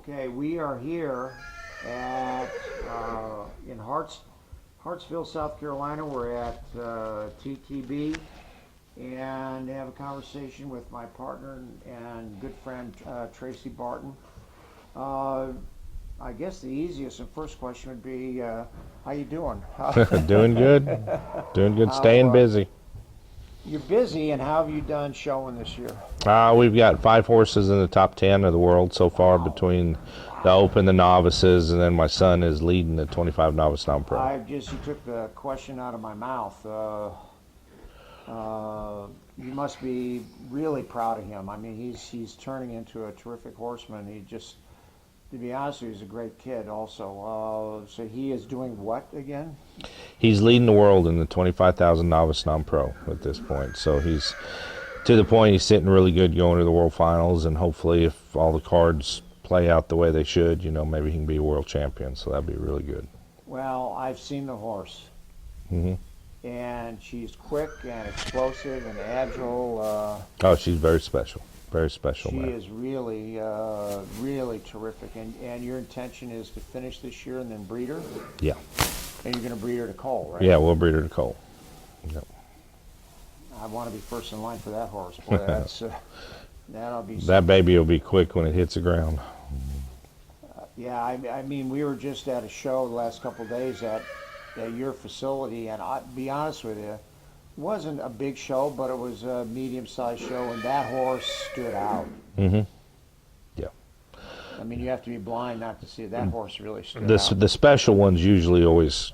Okay, we are here at in Hartsville, South Carolina. We're at TTB and have a conversation with my partner and good friend Tracy Barton. I guess the easiest and first question would be, how you doing? Doing good. Doing good. Staying busy. You're busy, and how have you done showing this year? We've got 5 horses in the top 10 of the world so far between the Open, the novices, and then my son is leading the 25 novice non-pro. You took the question out of my mouth. You must be really proud of him. I mean, he's turning into a terrific horseman. He just, to be honest with you, he's a great kid also. So he is doing what again? He's leading the world in the 25,000 novice non-pro at this point. So he's to the point he's sitting really good going to the world finals, and hopefully if all the cards play out the way they should, maybe he can be a world champion. So that'd be really good. Well, I've seen the horse. Mm-hmm. And she's quick and explosive and agile. Oh, she's very special. Very special, She man. is really, really terrific. And your intention is to finish this year and then breed her? Yeah. And you're going to breed her to Cole, right? Yeah, we'll breed her to Cole. Yep. I want to be first in line for that horse. Boy, that'll be. That baby will be quick when it hits the ground. Yeah, I mean, we were just at a show the last couple of days at your facility, and I'll be honest with you, it wasn't a big show, but it was a medium-sized show, and that horse stood out. Mm-hmm. Yeah. I mean, you have to be blind not to see it. That horse really stood out. The special ones usually always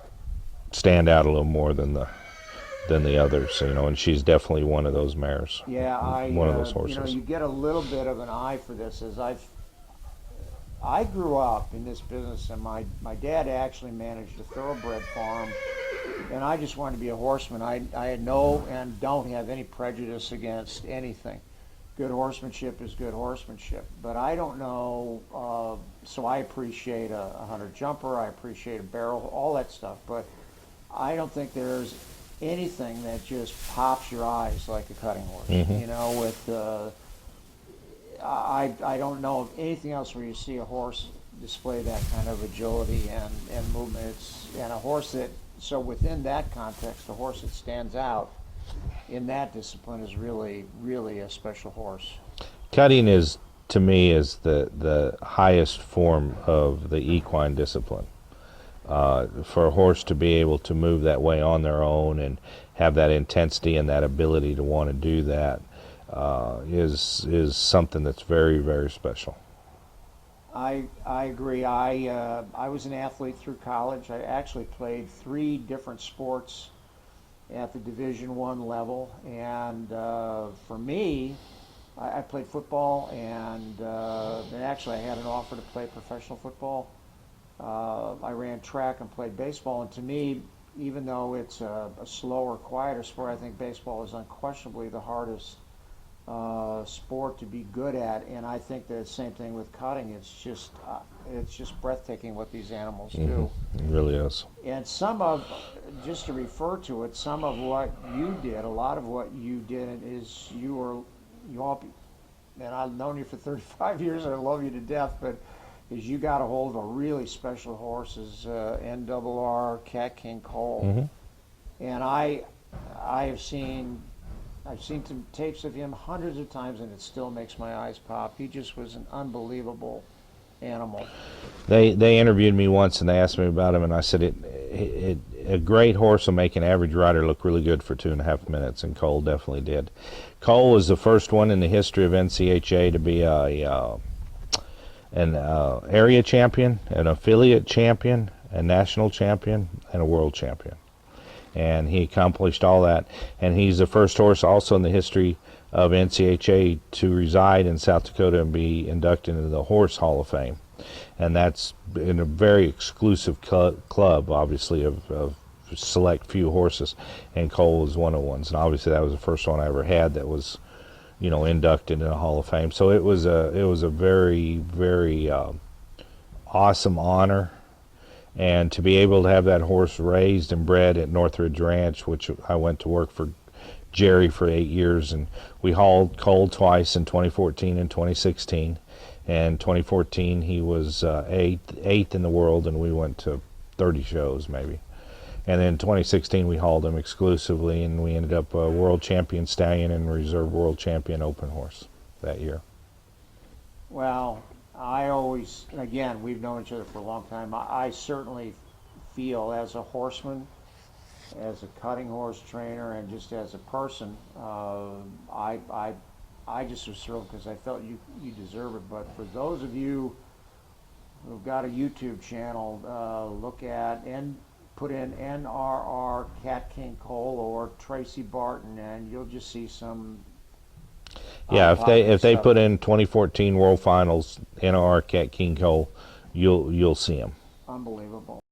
stand out a little more than the others, and she's definitely one of those mares. Yeah, one of those horses. You get a little bit of an eye for this. I grew up in this business, and my dad actually managed a thoroughbred farm, and I just wanted to be a horseman. I had no and don't have any prejudice against anything. Good horsemanship is good horsemanship, but I don't know, so I appreciate a hunter jumper, I appreciate a barrel, all that stuff, but I don't think there's anything that just pops your eyes like a cutting horse. Mm-hmm. I don't know of anything else where you see a horse display that kind of agility and movement. And a horse that, so within that context, a horse that stands out in that discipline is really, really a special horse. Cutting is, to me, is the highest form of the equine discipline. For a horse to be able to move that way on their own and have that intensity and that ability to want to do that is something that's very, very special. I agree. I was an athlete through college. I actually played 3 different sports at the Division I level, and for me, I played football, and actually I had an offer to play professional football. I ran track and played baseball, and to me, even though it's a slower, quieter sport, I think baseball is unquestionably the hardest sport to be good at, and I think the same thing with cutting. It's just breathtaking what these animals do. It really is. And just to refer to it, some of what you did, a lot of what you did is and I've known you for 35 years, and I love you to death, but is you got a hold of a really special horses, NRR, Cat King Cole, Mm-hmm. and I've seen some tapes of him hundreds of times, and it still makes my eyes pop. He just was an unbelievable animal. They interviewed me once, and they asked me about him, and I said a great horse will make an average rider look really good for 2.5 minutes, and Cole definitely did. Cole was the first one in the history of NCHA to be an area champion, an affiliate champion, a national champion, and a world champion. And he accomplished all that. And he's the first horse also in the history of NCHA to reside in South Dakota and be inducted into the Horse Hall of Fame. And that's in a very exclusive club, obviously, of select few horses. And Cole was one of the ones. And obviously that was the first one I ever had that was, inducted in the Hall of Fame. So it was a very, very awesome honor. And to be able to have that horse raised and bred at Northridge Ranch, which I went to work for Jerry for 8 years, and we hauled Cole twice in 2014 and 2016. And 2014 he was eighth in the world, and we went to 30 shows maybe. And then 2016 we hauled him exclusively, and we ended up a world champion stallion and reserve world champion open horse that year. Well, I always, again, we've known each other for a long time. I certainly feel as a horseman, as a cutting horse trainer, and just as a person, I just was thrilled because I felt you deserve it. But for those of you who've got a YouTube channel, look at and put in NRR Cat King Cole or Tracy Barton, and you'll just see some. Yeah, if they stuff. put in 2014 World Finals NRR Cat King Cole, you'll see him. Unbelievable.